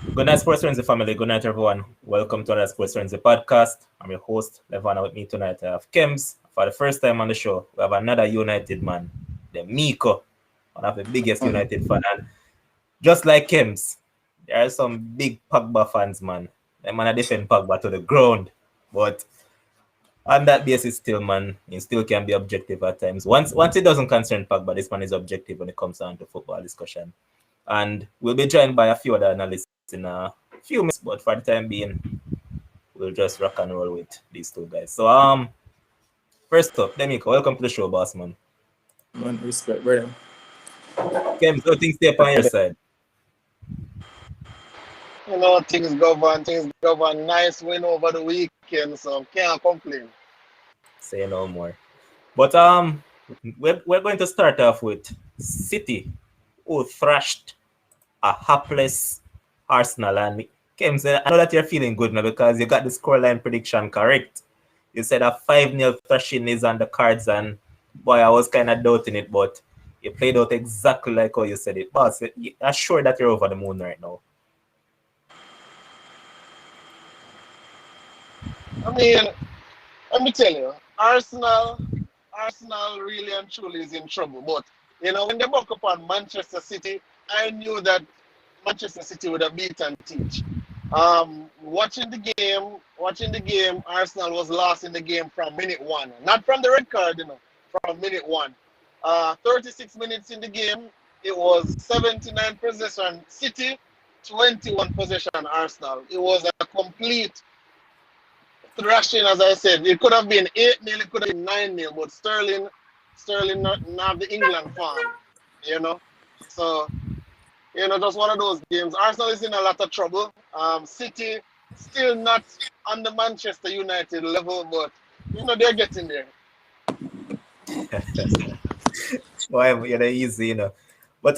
Good night, Sports Frenzy family. Good night, everyone. Welcome to another Sports Frenzy podcast. I'm your host, Levana. With me tonight, I have Kems. For the first time on the show, we have another United man, the Miko, one of the biggest United fan. And just like Kems, there are some big Pogba fans, man. They man defend Pogba to the ground. But on that basis, still, man, he still can be objective at times. Once it doesn't concern Pogba, this man is objective when it comes down to football discussion. And we'll be joined by a few other analysts in a few minutes, but for the time being, we'll just rock and roll with these two guys. So, first up, Demiko, welcome to the show, boss man. Man, respect, brother. Kems, how things stay up on your side? Things govern. Nice win over the weekend, so can't complain. Say no more. But we're going to start off with City, who thrashed a hapless Arsenal. And Kems, I know that you're feeling good now because you got the scoreline prediction correct. You said a 5-0 thrashing is on the cards, and boy, I was kind of doubting it, but you played out exactly like how you said it. Boss, I'm sure that you're over the moon right now. I mean, let me tell you, Arsenal really and truly is in trouble. But when they woke up on Manchester City, I knew that Manchester City would have beaten Teach. Watching the game, Arsenal was lost in the game from minute one. Not from the red card, from minute one. 36 minutes in the game, it was 79 possession City, 21 possession Arsenal. It was a complete thrashing, as I said. It could have been 8-0, it could have been 9-0, but Sterling not the England fan, So, just one of those games. Arsenal is in a lot of trouble. City still not on the Manchester United level, but they're getting there. Well, you're easy, But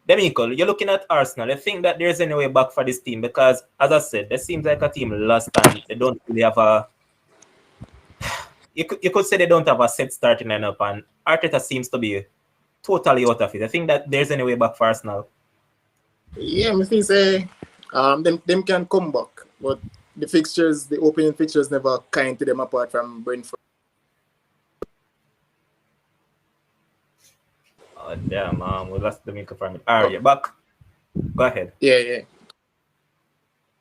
Demiko, you're looking at Arsenal. I think that there's any way back for this team because, as I said, it seems like a team lost and they don't really have a. You could say they don't have a set starting lineup, and Arteta seems to be totally out of it. I think that there's any way back for Arsenal. Yeah, I think say them can come back, but the opening fixtures never kind to them apart from Brentford. Oh damn, we lost the microphone. Are you back? Go ahead. Yeah.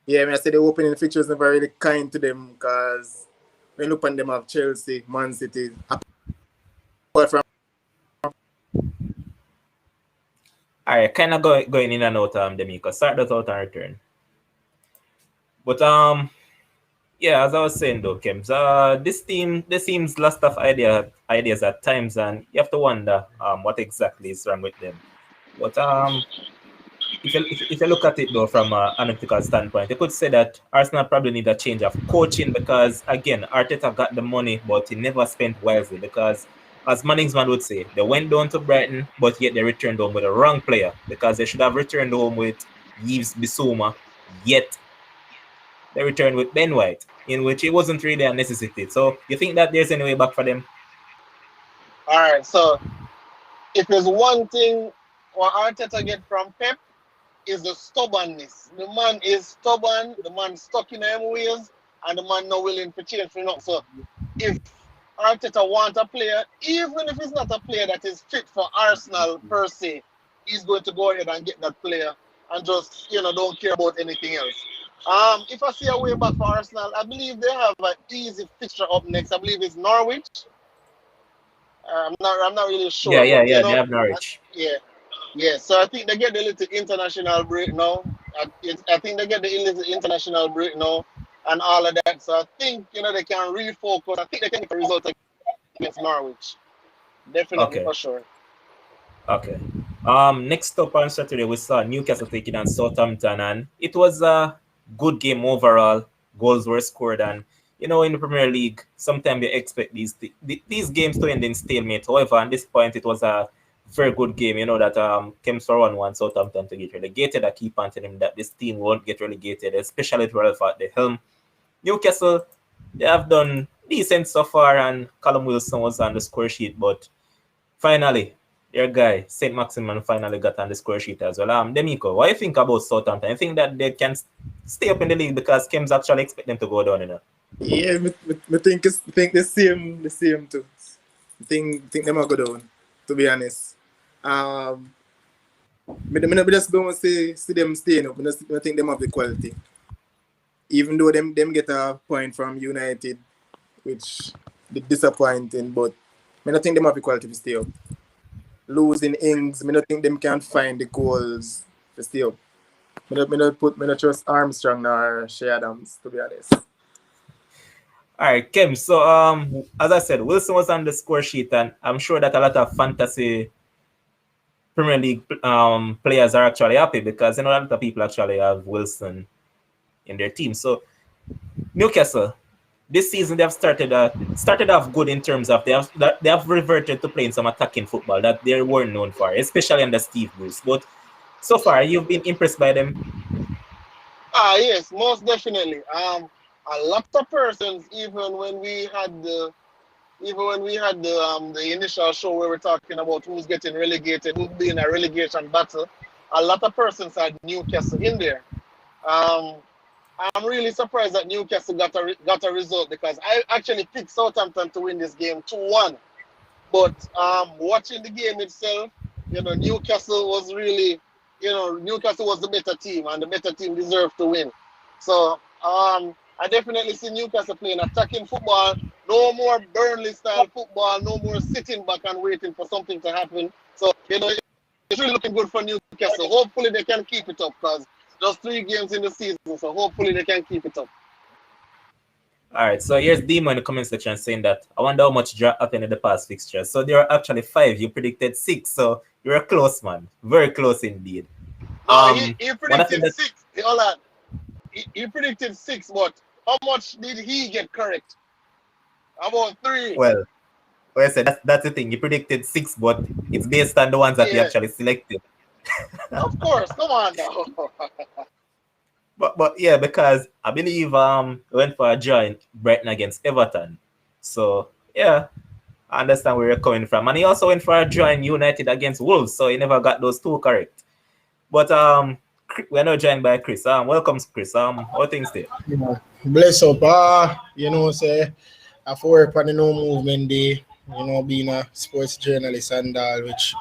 Yeah, I say the opening fixtures never really kind to them because when you look on them have Chelsea, Man City, apart from. Alright, kind of going in and out Demiko. Start that out and return. But yeah, as I was saying though, Kems, this team seems lost of ideas at times, and you have to wonder what exactly is wrong with them. But if you look at it though from an analytical standpoint, you could say that Arsenal probably need a change of coaching because again, Arteta got the money, but he never spent wisely because, as Manningsman would say, they went down to Brighton, but yet they returned home with the wrong player because they should have returned home with Yves Bissouma, yet they returned with Ben White, in which it wasn't really a necessity. So you think that there's any way back for them? All right, so if there's one thing what Arteta get from Pep is the stubbornness. The man is stubborn, the man stuck in them ways, and the man not willing to change for nothing. So if Arteta want a player, even if it's not a player that is fit for Arsenal per se, he's going to go ahead and get that player and just, don't care about anything else. If I see a way back for Arsenal, I believe they have an easy fixture up next. I believe it's Norwich. I'm not really sure. Yeah, they have Norwich. Yeah. So I think they get the little international break now. I think they get the little international break now and all of that. So I think they can refocus. I think they can get a result against Norwich. Definitely, for sure. Okay. Next up on Saturday we saw Newcastle taking on Southampton, and it was a good game overall. Goals were scored, and in the Premier League, sometimes you expect these games to end in stalemate. However, at this point, it was a very good game. That Kems for 1-1 Southampton to get relegated. I keep on telling him that this team won't get relegated, especially with Ralph at the helm. Newcastle, they have done decent so far, and Callum Wilson was on the score sheet, but finally, your guy, St. Maximin, finally got on the score sheet as well. Demico, what do you think about Southampton? I think that they can stay up in the league because Kim's actually expect them to go down, you know. Yeah, I think the same too. Think them will go down, to be honest. I just don't see them staying up. I think them have the quality. Even though them get a point from United, which is disappointing, but I don't think them have the quality to stay up. Losing Ings, I don't think them can find the goals to stay up. I don't trust Armstrong or Shea Adams, to be honest. All right, Kim. So, as I said, Wilson was on the score sheet, and I'm sure that a lot of fantasy Premier League players are actually happy because a lot of people actually have Wilson in their team. So, Newcastle, this season they have started off good in terms of they have reverted to playing some attacking football that they weren't known for, especially under Steve Bruce. But so far, you've been impressed by them. Yes, most definitely. A lot of persons, even when we had the initial show where we're talking about who's getting relegated, who's being a relegation battle, a lot of persons had Newcastle in there. I'm really surprised that Newcastle got a result because I actually picked Southampton to win this game 2-1. But watching the game itself, Newcastle was really, Newcastle was the better team and the better team deserved to win. So I definitely see Newcastle playing attacking football. No more Burnley-style football. No more sitting back and waiting for something to happen. So, it's really looking good for Newcastle. Hopefully they can keep it up because just 3 games in the season. So, hopefully they can keep it up. All right, so here's Demo in the comment section saying that I wonder how much drop happened in the past fixtures. So, there are actually 5. You predicted 6. So, you're a close man. Very close indeed. He predicted 6. Hold on. He predicted 6, but how much did he get correct? About 3. Well, I said that's the thing. You predicted 6, but it's based on the ones that you actually selected. Of course, come on now. but yeah, because I believe we went for a joint Brighton against Everton. So yeah, I understand where you're coming from. And he also went for a joint United against Wolves, so he never got those 2 correct. But we're now joined by Chris. Welcome, Chris. How things there? Bless up. Say I have to work on the No Movement Day, being a sports journalist and all, which,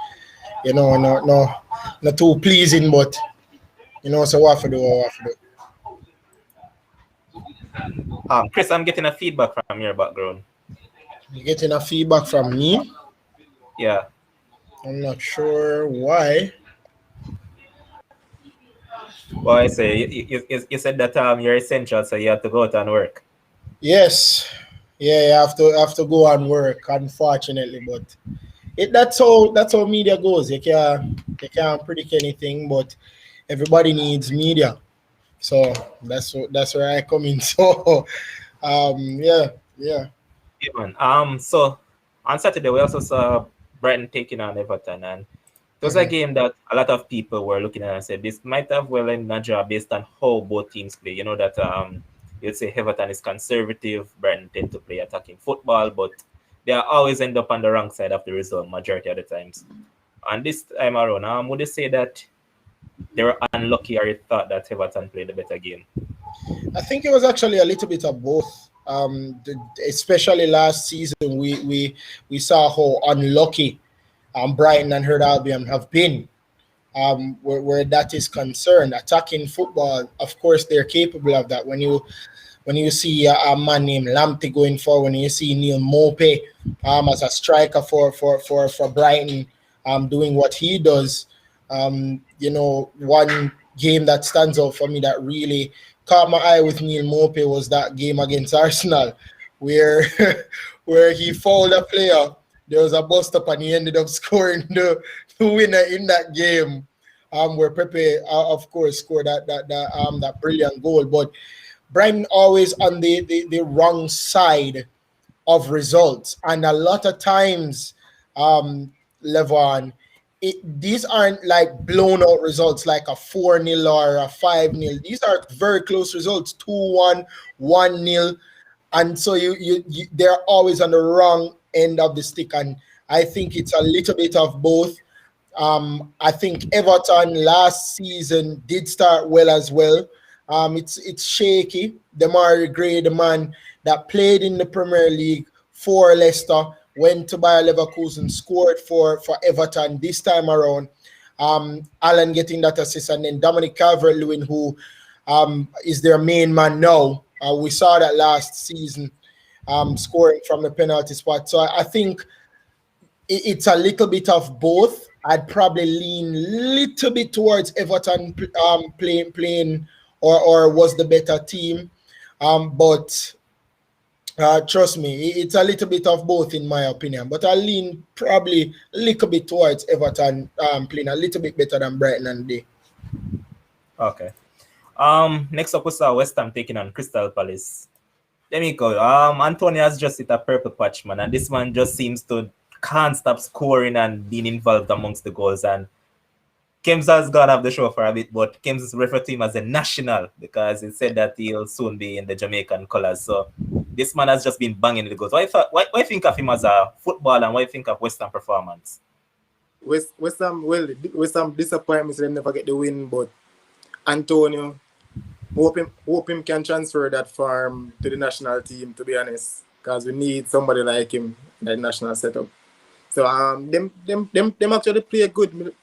not too pleasing, but, so what to do. Chris, I'm getting a feedback from your background. You're getting a feedback from me? Yeah. I'm not sure why. Well, I say you said that you're essential, so you have to go out and work. Yes. Yeah, you have to go and work, unfortunately, but that's how media goes. You can't predict anything, but everybody needs media. So that's where I come in. So yeah. Yeah, man. So on Saturday we also saw Brighton taking on Everton, and it was a game that a lot of people were looking at and said this might have well ended a draw based on how both teams play. You know that you'd say Everton is conservative, Brighton tend to play attacking football, but they always end up on the wrong side of the result majority of the times. And this time around, would you say that they were unlucky, or you thought that Everton played a better game? I think it was actually a little bit of both. Especially last season, we saw how unlucky Brighton and Herd Albion have been. Where that is concerned, attacking football, of course, they're capable of that. When you see a man named Lamptey going forward, when you see Neil Mope as a striker for Brighton, doing what he does, one game that stands out for me that really caught my eye with Neil Mope was that game against Arsenal, where he fouled a player. There was a bust up and he ended up scoring the winner in that game. Where Pepe, of course, scored that brilliant goal. But Brighton always on the wrong side of results, and a lot of times, Levon, these aren't like blown out results like a 4-0 or a 5-0. These are very close results, 2-1, 1-0, and so you they're always on the wrong end of the stick, and I think it's a little bit of both. I think Everton last season did start well as well. It's shaky. Demarai Gray, the man that played in the Premier League for Leicester, went to Bayer Leverkusen, scored for Everton this time around. Alan getting that assist, and then Dominic Calvert-Lewin, who is their main man now. We saw that last season, scoring from the penalty spot. So I think it's a little bit of both. I'd probably lean a little bit towards Everton playing or was the better team. But trust me, it's a little bit of both in my opinion. But I lean probably a little bit towards Everton playing a little bit better than Brighton and they. Okay. Next up we saw West Ham taking on Crystal Palace. Let me go. Antonio has just hit a purple patch, man, and this man just seems to can't stop scoring and being involved amongst the goals. And Kems has gone off the show for a bit, but Kems referred to him as a national because he said that he'll soon be in the Jamaican colours. So this man has just been banging the goals. Why think of him as a footballer, and why think of West Ham performance? West Ham disappointments, they never get the win, but Antonio, hope him can transfer that farm to the national team, to be honest, because we need somebody like him in the national setup. So them actually play good.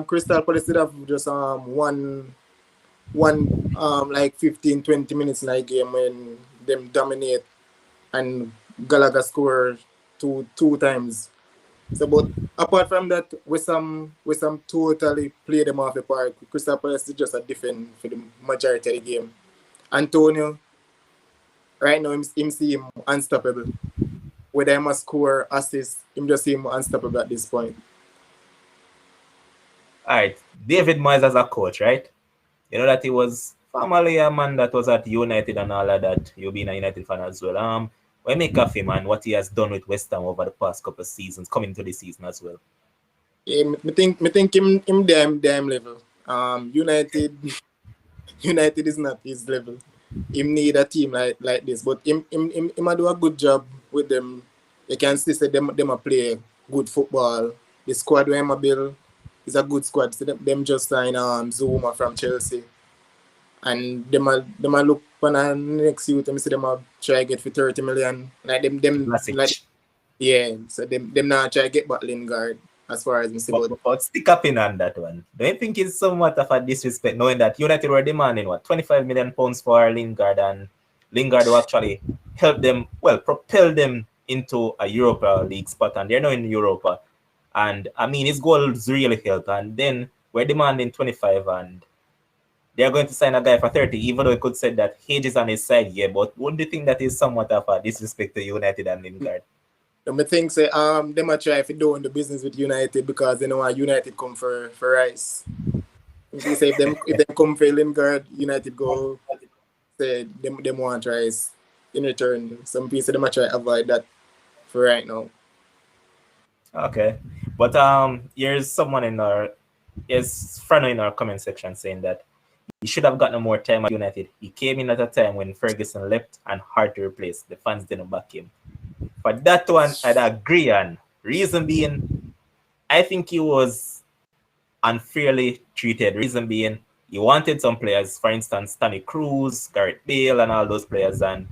Crystal Palace did have just one like 15-20 minutes in that game when them dominate and Gallagher score two times. So, but apart from that, West Ham totally play them off the park. Crystal Palace is just a defend for the majority of the game. Antonio, right now, him see him unstoppable. Whether he must score, assist, him just see him unstoppable at this point. All right, David Moyes as a coach, right? You know that he was formerly a man that was at United and all of that. You've been a United fan as well. What make of him and what he has done with West Ham over the past couple of seasons, coming to this season as well? Yeah, me think him damn level. United is not his level. Him need a team like this, but him do a good job with them. You can see say them a play good football. The squad where him build is a good squad. So them just sign Zuma from Chelsea, and them a look on the next youth. Them see them a try get for 30 million. Like them like, yeah. So them not try get back Lingard. As far as Mr. But stick up in on that one. Don't you think it's somewhat of a disrespect knowing that United were demanding what 25 million pounds for Lingard, and Lingard will actually help them, propel them into a Europa League spot, and they're now in Europa. And I mean, his goals really help. And then we're demanding 25, and they're going to sign a guy for 30, even though it could say that Hedge is on his side here. But wouldn't you think that is somewhat of a disrespect to United and Lingard? I think say they might try if you doing the business with United because they know United come for Rice. If you say if they come for Lingard, United go say them want Rice in return. Some people say they might try avoid that for right now. Okay. But here's someone here's Frano in our comment section saying that he should have gotten more time at United. He came in at a time when Ferguson left and hard to replace. The fans didn't back him. For that one, I'd agree on. Reason being, I think he was unfairly treated. Reason being, he wanted some players, for instance, Tony Cruz, Gareth Bale, and all those players, and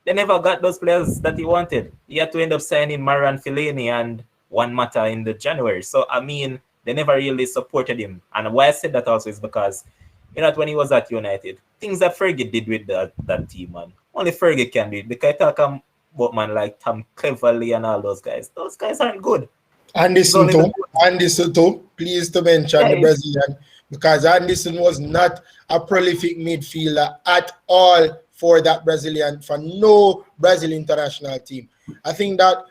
they never got those players that he wanted. He had to end up signing Maran Fellaini and Juan Mata in the January. So, I mean, they never really supported him. And why I said that also is because, you know, when he was at United, things that Fergie did with that team, man, only Fergie can do it. Because I talk about man like Tom Cleverley and all those guys aren't good. Anderson too. Please to mention the Brazilian, because Anderson was not a prolific midfielder at all for no Brazil international team. I think that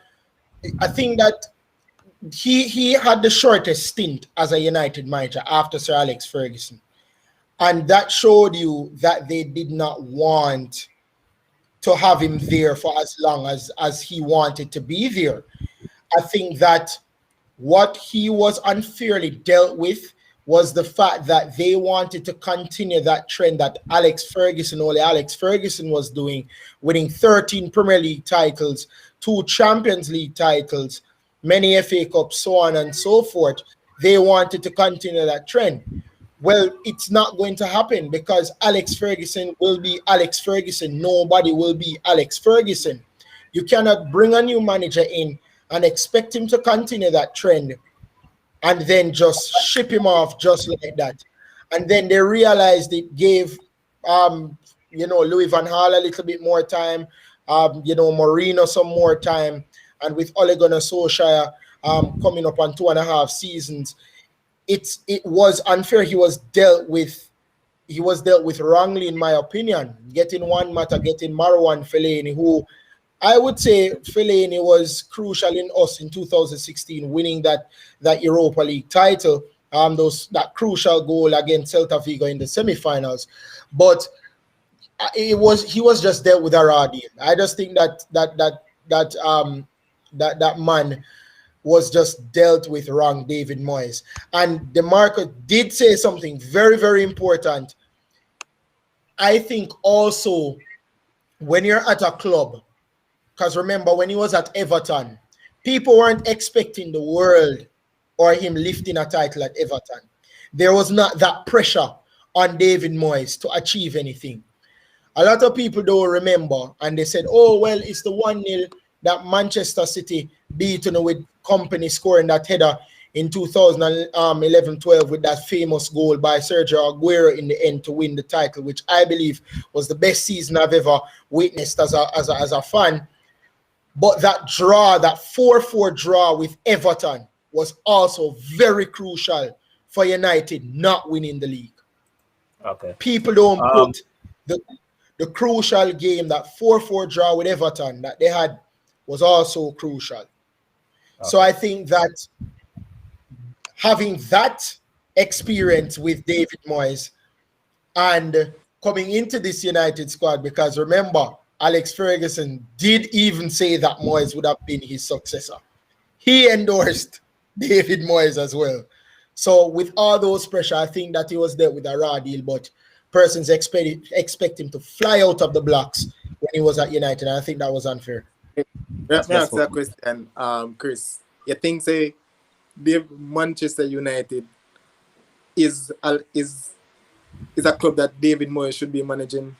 he had the shortest stint as a United manager after Sir Alex Ferguson, and that showed you that they did not want to have him there for as long as he wanted to be there. I think that what he was unfairly dealt with was the fact that they wanted to continue that trend that Alex Ferguson was doing, winning 13 Premier League titles, 2 Champions League titles, many FA Cups, so on and so forth. They wanted to continue that trend. Well, it's not going to happen because Alex Ferguson will be Alex Ferguson. Nobody will be Alex Ferguson. You cannot bring a new manager in and expect him to continue that trend and then just ship him off just like that. And then they realized it gave, Louis van Gaal a little bit more time, Mourinho some more time, and with Ole Gunnar Solskjaer coming up on 2.5 seasons, it was unfair. He was dealt with wrongly, in my opinion. Getting Marouane Fellaini, who I would say Fellaini was crucial in us in 2016, winning that Europa League title. That crucial goal against Celta Vigo in the semi-finals, but he was just dealt with a raw deal. I just think that man was just dealt with wrong, David Moyes. And DeMarco did say something very, very important. I think also when you're at a club, because remember when he was at Everton, people weren't expecting the world or him lifting a title at Everton. There was not that pressure on David Moyes to achieve anything. A lot of people don't remember, and they said, oh, well, it's the 1-0 that Manchester City beat with Company scoring that header in 2011-12 with that famous goal by Sergio Aguero in the end to win the title, which I believe was the best season I've ever witnessed as a fan. But that draw, that 4-4 draw with Everton, was also very crucial for United not winning the league. Okay. People don't put the crucial game, that 4-4 draw with Everton that they had, was also crucial. Okay. So I think that having that experience with David Moyes and coming into this United squad, because remember, Alex Ferguson did even say that Moyes would have been his successor. He endorsed David Moyes as well. So with all those pressure, I think that he was there with a raw deal, but persons expect him to fly out of the blocks when he was at United. And I think that was unfair. Let me ask that question, Chris. You think, say, Manchester United is a club that David Moyes should be managing?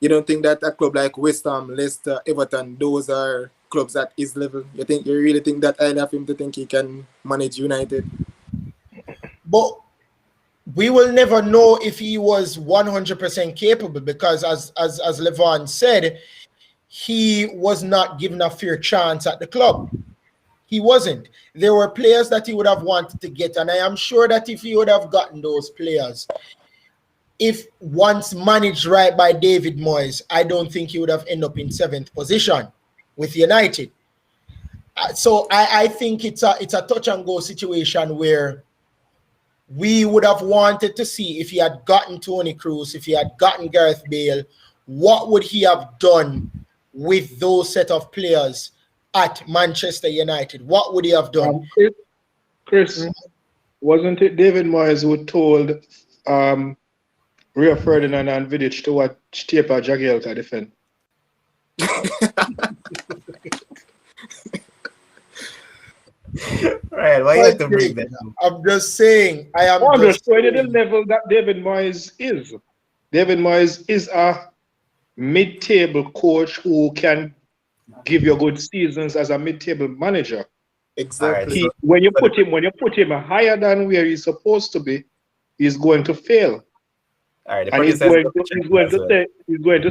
You don't think that a club like West Ham, Leicester, Everton, those are clubs at his level? You really think that I have him to think he can manage United? But we will never know if he was 100% capable, because as Levon said, he was not given a fair chance at the club. He wasn't. There were players that he would have wanted to get, and I am sure that if he would have gotten those players, if once managed right by David Moyes, I don't think he would have ended up in 7th position with United. So I think it's a touch and go situation where we would have wanted to see if he had gotten Toni Kroos, if he had gotten Gareth Bale, what would he have done with those set of players at Manchester United? What would he have done? Chris, wasn't it David Moyes who told Rio Ferdinand and Vidic to watch Tepa Jagielka defend? Right, why you have to bring that up? I'm just saying, I am understanding the level that David Moyes is. David Moyes is a mid-table coach who can give you good seasons as a mid-table manager. Exactly. Right. When you put him higher than where he's supposed to be, he's going to fail. All right, and he's going to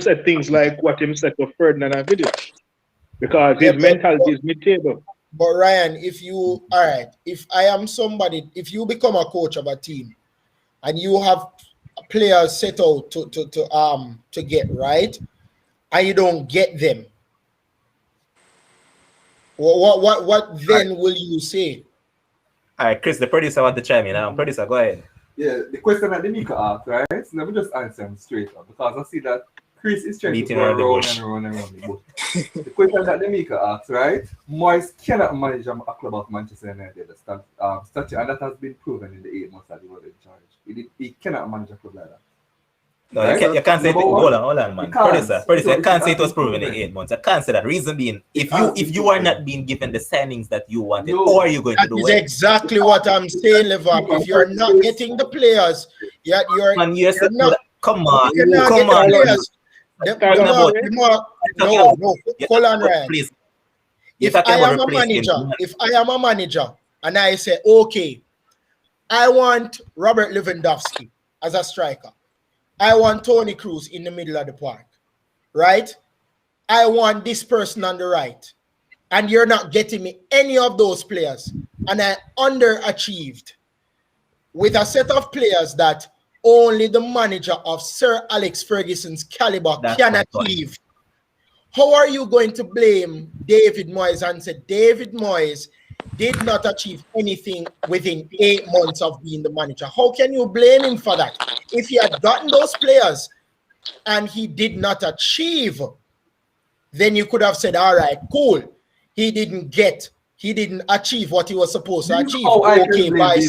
say things like what him said to Ferdinand and Vidic, because his mentality is mid-table. But Ryan, if I am somebody, if you become a coach of a team and you have players set out to get right, and you don't get them, what then will you say? All right, Chris, the producer want to chime in. Producer, go ahead. Yeah, the question that Mika asked, right? So let me just answer him straight up, because I see that Chris is trying to go around and around the bush. The question that Mika asked, right? Moyes cannot manage a club of Manchester United, and that has been proven in the 8 months that he was in charge. He cannot manage a club like that. No, Right? you can't say it. Number one, Hold on, man. you can't. Producer, So you can't say it's it was proven in proven. 8 months. I can't say that. Reason being, if you are not being given the signings that you wanted, No. or are you going to That do is it? exactly what I'm saying, Levan. If you're not getting the players, you're Man, yes, not. come on, You cannot come get on. the players. No, hold on, Ryan. If I am a manager, and I say, okay, I want Robert Lewandowski as a striker. I want Tony Cruz in the middle of the park, right? I want this person on the right. And you're not getting me any of those players. And I underachieved with a set of players that only the manager of Sir Alex Ferguson's caliber can achieve. How are you going to blame David Moyes and say David Moyes did not achieve anything within 8 months of being the manager? How can you blame him for that? If he had gotten those players and he did not achieve, then you could have said, all right, cool. He didn't achieve what he was supposed to achieve. Okay, bye.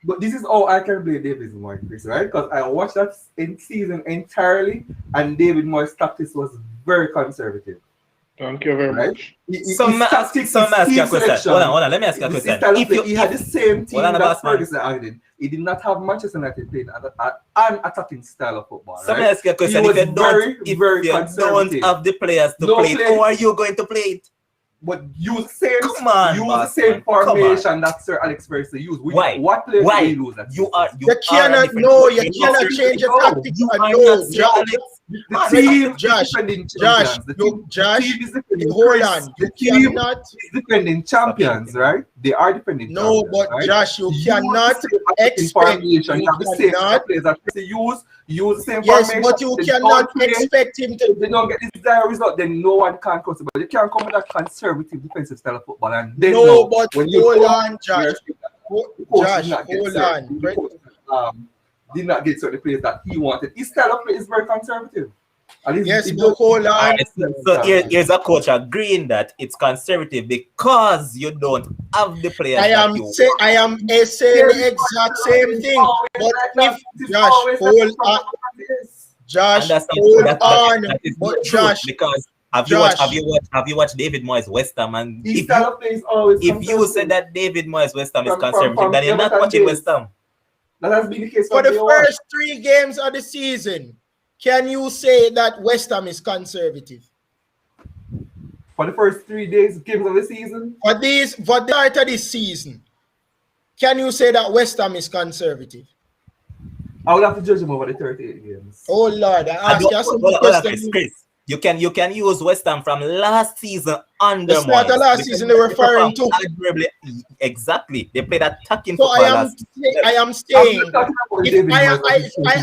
But this is all I can blame David Moyes, Chris, right? Because I watched that season entirely, and David Moyes' tactics was very conservative. Thank you very much. Some ask you a question. Hold on. Let me ask you a question. If he had the same team that Ferguson had, he did not have Manchester United playing an attacking style of football. Let me ask you a question. If you don't have the players to play it, how are you going to play it? But use the same formation that Sir Alex Ferguson used. Why? What players do you lose? You cannot change your tactics. Hold on. The team is defending champions, right? They are defending champions. No, but right? Josh, you cannot expect. Use the same yes, formation. but you cannot expect him to. If they don't get this desired result, then no one can coach. But you can't come with that conservative defensive style of football. And then no, but hold on, Josh. Josh, hold on. Did not get certain players that he wanted. His style of play is very conservative. Yes, but hold on. So here's a coach agreeing that it's conservative because you don't have the players. I am saying the exact same thing. But if Josh, hold on. But Josh, because have you watched David Moyes West Ham? And if you said that David Moyes West Ham is conservative, then you're not watching West Ham. That has been the case for the first 3 games of the season. Can you say that West Ham is conservative? For the first 3 games of the season? For the start of this season, can you say that West Ham is conservative? I would have to judge him over the 38 games. Oh Lord, I ask you some questions. Chris, you can use West Ham from last season under the start of last season they were referring to. Exactly. They played attacking so football I am saying if I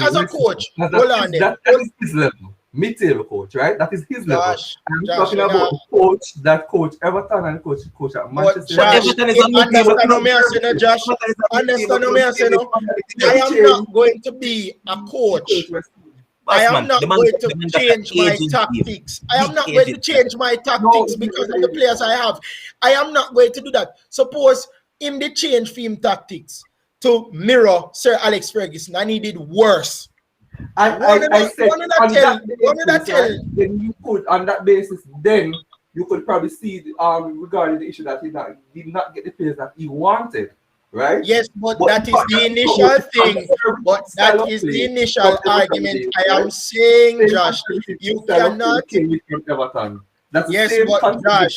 as a coach, hold on there. That is his level. Mid-table coach, right? That is his level. I'm talking about the coach that coach Everton and coach at Manchester United. Understand me, I say, Josh. Understand me, I say, no. I am not going to be a coach. I am not going to change my tactics. I am not going to change my tactics because of the players I have. I am not going to do that. Suppose him they change film tactics to mirror Sir Alex Ferguson and he did worse. I said then you could on that basis then you could probably see regarding the issue that he did not get the players that he wanted. Right? Yes, but that is the initial thing. But that is the initial argument. I am saying, Josh, you cannot. That's yes, the same but Josh,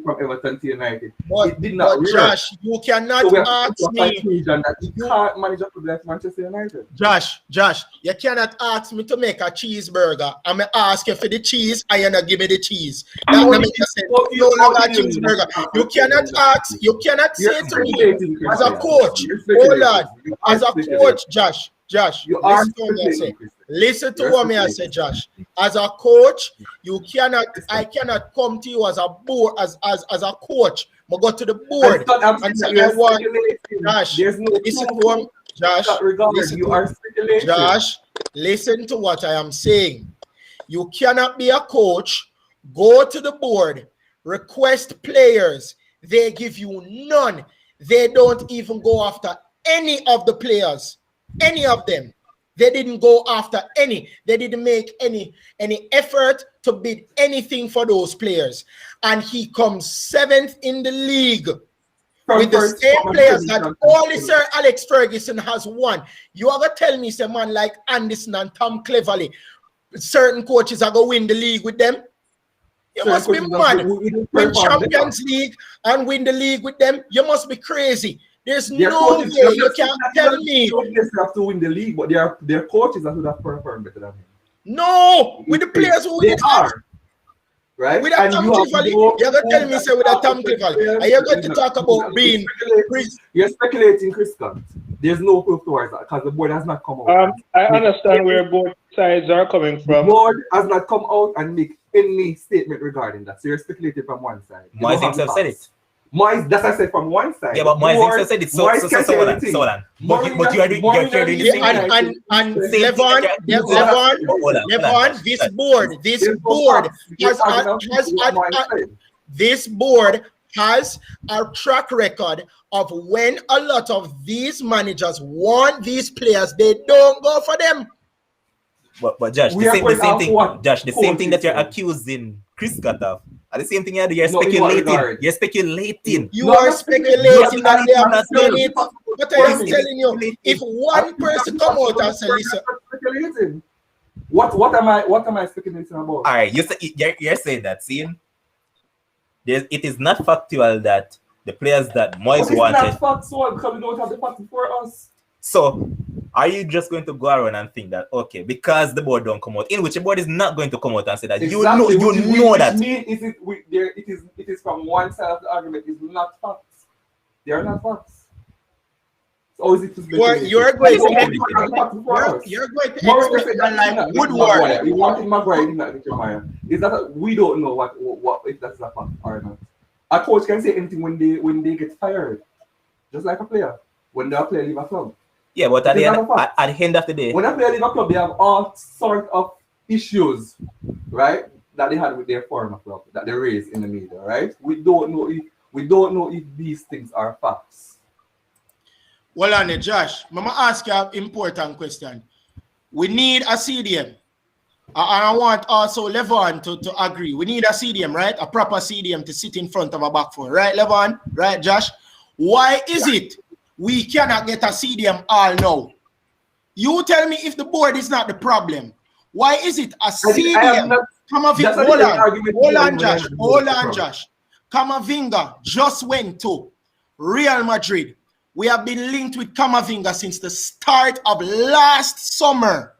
from Everton to United. But Josh, you cannot ask me. That you can't manage up to Manchester United. Josh, you cannot ask me to make a cheeseburger. I'm gonna ask you for the cheese, and you're gonna give me the cheese. That doesn't make sense. You don't have a cheeseburger. You cannot ask. You cannot say to me as a coach. Hold on, as a coach, Josh. Listen to what I say, Josh. As a coach, I cannot come to you as a board, as a coach. I go to the board and say, I want Josh. Listen to him, Josh. Listen to what I am saying. You cannot be a coach, go to the board, request players. They give you none. They don't even go after any of the players. Any of them. They didn't go after any. They didn't make any effort to bid anything for those players. And he comes 7th in the league with the same players that only Sir Alex Ferguson has won. You are going to tell me, some man like Anderson and Tom Cleverley, certain coaches are going to win the league with them? You must be mad. Win Champions League and win the league with them? You must be crazy. There's no way you can tell me. They have to win the league, but their coaches that would have performed better than him. No, with the players who they are. Right? With a Tom Cleverley, you're going to tell me, say, with a Tom Cleverley, are you going to talk about being Chris? You're speculating, Chris Scott. There's no proof towards that because the board has not come out. I understand where both sides are coming from. The board has not come out and make any statement regarding that. So you're speculating from one side. Moyes himself said it. Moyes, that's what I said from one side. Yeah, but Moyes himself said it. So on. But you are doing the same thing. And Levon, this board has a track record of when a lot of these managers want these players, they don't go for them. But Josh, the same thing that you're accusing Chris Scott of. The same thing you're speculating. You're speculating. You are speculating that they have done it. But I'm telling you, if one person come out and say, listen, what am I speculating about? All right, you're saying that, seeing it is not factual that the players that Moyes wanted. It's not factual because we don't have the facts for us. So, are you just going to go around and think that, okay, because the board don't come out, in which the board is not going to come out and say that exactly. you know that. It is from one side of the argument. It's not facts. They are not facts. So is it you're going to expect like Woodward. You want Maguire in that Jeremiah. Is that we don't know what if that's a fact or not. A coach can say anything when they get fired, just like a player when their player leave a club. Yeah, but at the end of the day, when a player leave a club, they have all sort of issues, right? That they had with their former club that they raised in the media, right? We don't know if these things are facts. Well, on Josh, I'm gonna ask you an important question. We need a CDM. And I want also Levon to agree. We need a CDM, right? A proper CDM to sit in front of a back four, right, Levon? Right, Josh? Why is it we cannot get a CDM all now? You tell me if the board is not the problem. Why is it a CDM? Hold on, Josh. Camavinga just went to Real Madrid. We have been linked with Camavinga since the start of last summer.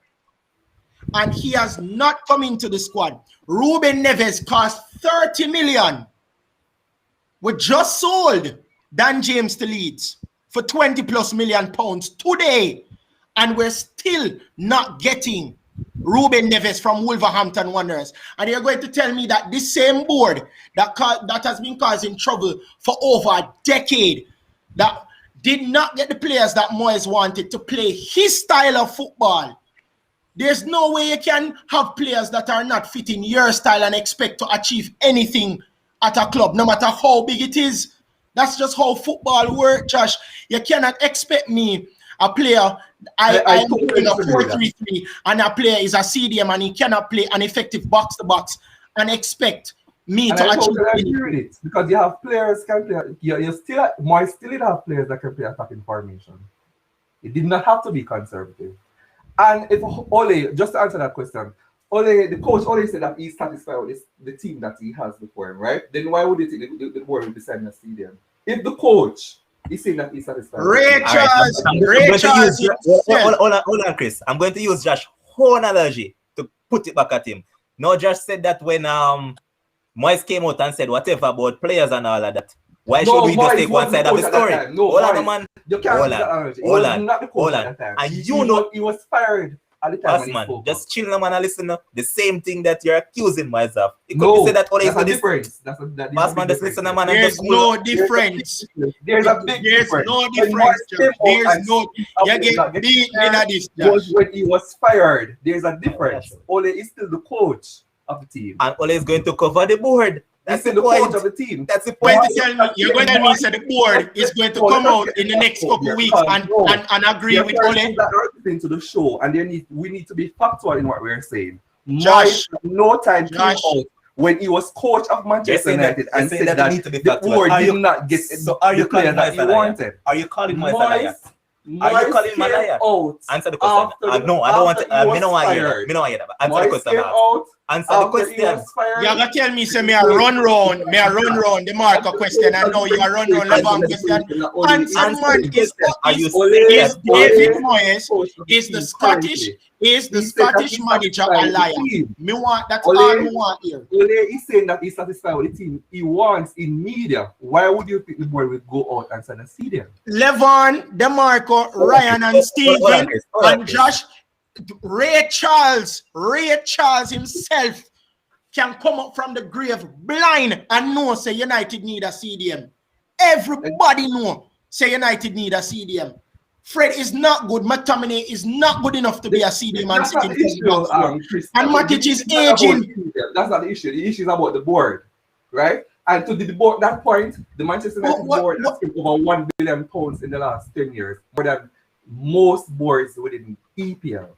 And he has not come into the squad. Ruben Neves cost 30 million. We just sold Dan James to Leeds for 20 plus million pounds today. And we're still not getting Ruben Neves from Wolverhampton Wanderers. And you're going to tell me that this same board that has been causing trouble for over a decade, that did not get the players that Moyes wanted to play his style of football. There's no way you can have players that are not fitting your style and expect to achieve anything at a club, no matter how big it is. That's just how football works, Josh. You cannot expect me, a player, I'm doing a 4-3-3, and a player is a CDM and he cannot play an effective box-to-box and expect me to achieve it. Because you have players can play. Moyes still have players that can play attacking formation. It did not have to be conservative. And if Ole, just to answer that question, the coach always said that he's satisfied with the team that he has before him, right? Then why would you think the board would be signing a CDM? If the coach is saying that he's satisfied. Hold on, Chris. I'm going to use Josh's whole analogy to put it back at him. No, Josh said that when Moyes came out and said whatever about players and all of that. Why should we just take one side of the story? Hold on, man. Hold on. And you know he was fired at the time. Man, just chill, man, and listen. The same thing that you're accusing Moyes of. It could be said that all is a difference. Pass, man, just listen, man. There's no difference. There's a big difference. No difference. There's no. You get beat in a distance. When he was fired, there's a difference. Ole is still the coach of the team, and Ole is going to cover the board. That's the the coach point of the team. That's the Going point. to tell me, you're going to tell me that the board is going to come out in the next couple of weeks and agree with Ole? That are listening to the show, and we need to be factual in what we're saying. Josh, no time came out when he was coach of Manchester United and said that the board did not get the player that he wanted. Are you calling Moyes a liar? Are you calling him a liar? Answer the question. No, I don't want to. I don't want to hear that. I don't want to hear that. Answer the question. Answer the question. You're going to tell me, say, me a run round the Marco question, and now you are run round Levan question. Answer, man, is David Moyes, is the Scottish manager a liar? Me want, that's all me want here. Ole is saying that he's satisfied with the team he wants in media. Why would you think the board would go out and sign a stadium? Levan, DeMarco, Ryan, and Stephen, and Josh. Ray Charles himself can come up from the grave blind and know say United need a CDM. Everybody know say United need a CDM. Fred is not good. McTominay is not good enough to be a CDM. And Matic is aging. That's not the issue. The issue is about the board, right? And to the board, that point, the Manchester United board has spent over £1 billion in the last 10 years, more than most boards within EPL.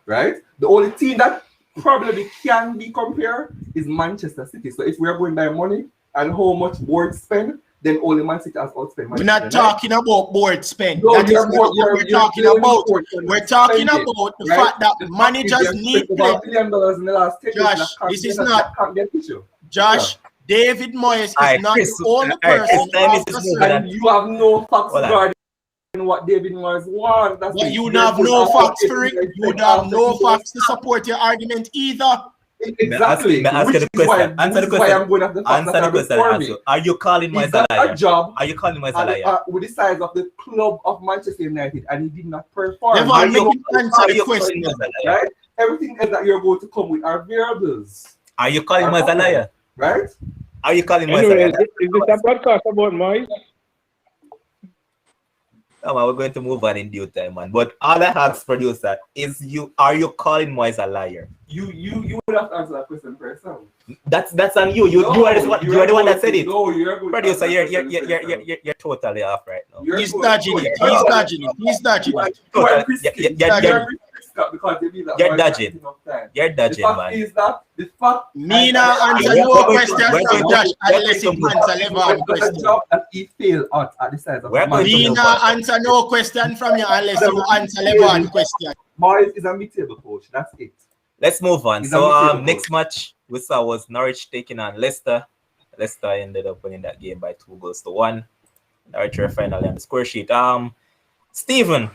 Right? The only team that probably can be compared is Manchester City. So if we are going by money and how much board spend, then only Man City has outspent. We're not talking about board spend. No, that is what we're talking about. We're talking about the fact that managers need play. $1 billion in the last 10 years. Josh, this is not. Josh, David Moyes is not the only person. And you have no facts regarding what David Moyes wants. But you have no facts for it. You have no facts to support your argument either. Exactly. Answer the question. Answer the question. question. Are you calling Moyes a liar? Are you calling Moyes a liar? With the size of the club of Manchester United, and he did not perform. Are you answer the question? Right? Everything else that you're going to come with are variables. Are you calling Moyes a liar? Right? Are you calling Moyes a liar? Is this a podcast about Moyes? No, man, we're going to move on in due time, man. But all I ask, producer, is are you calling Moyes a liar? You would have to answer that question for yourself. That's on you. You are the one that said it. No, you're good. Producer, you're totally off right now. He's dodging it. He's dodging it. You're dodging. You're dodging, man. The fact Mina answer your question from Josh unless he answer Levan question. That he failed at the size of Mina answer no question from you unless you answer Levan question. Moyes is a mid-table coach. That's it. Let's move on. So next match we saw was Norwich taking on Leicester. Leicester ended up winning that game by 2-1. Norwich were finally on the score sheet. Stephen,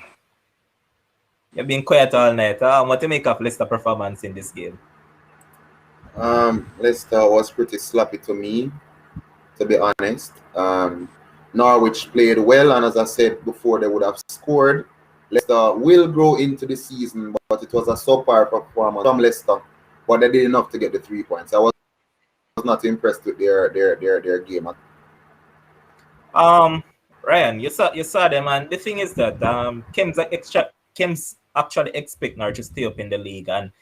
you've been quiet all night. What do you make of Leicester performance in this game? Leicester was pretty sloppy to me, to be honest. Norwich played well, and as I said before, they would have scored. Leicester will grow into the season, but it was a subpar performance from Leicester. But they did enough to get the 3 points. I was not impressed with their game. Ryan, you saw them, and the thing is that Kems actually expect Norwich to stay up in the league, and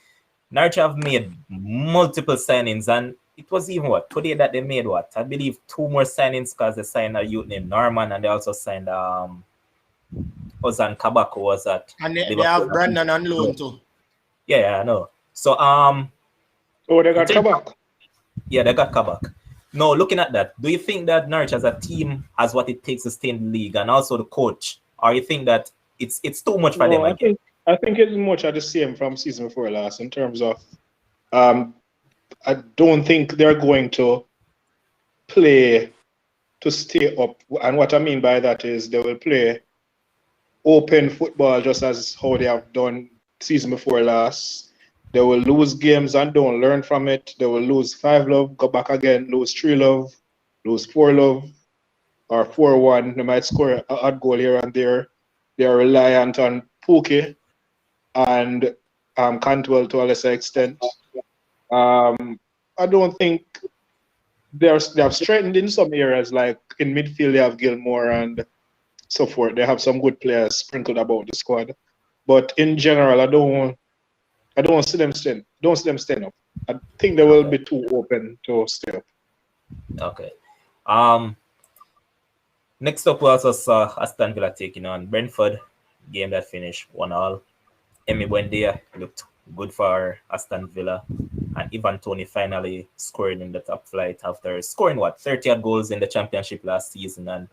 Norwich have made multiple signings, and it was even today that they made I believe 2 more signings, because they signed a youth named Norman, and they also signed Ozan Kabak, who was at and they have Brandon on loan too. Yeah, I know. So they got Kabak. Yeah, they got Kabak. No, looking at that, do you think that Norwich as a team has what it takes to stay in the league, and also the coach, or you think that it's too much for them? I think it's much of the same from season before last in terms of I don't think they're going to play to stay up. And what I mean by that is they will play open football just as how they have done season before last. They will lose games and don't learn from it. They will lose 5-0, go back again, lose 3-0, lose 4-0 or 4-1. They might score an odd goal here and there. They are reliant on Pookie and Cantwell to a lesser extent. I don't think they have strengthened in some areas, like in midfield they have Gilmore and so forth. They have some good players sprinkled about the squad, but in general, I don't see them stand up. I think they will be too open to stay up. Okay. Next up, we also saw Aston Villa taking on Brentford. Game that finished 1-1. Emi Buendia looked good for Aston Villa. And Ivan Toney finally scored in the top flight after scoring, 30 odd goals in the championship last season. And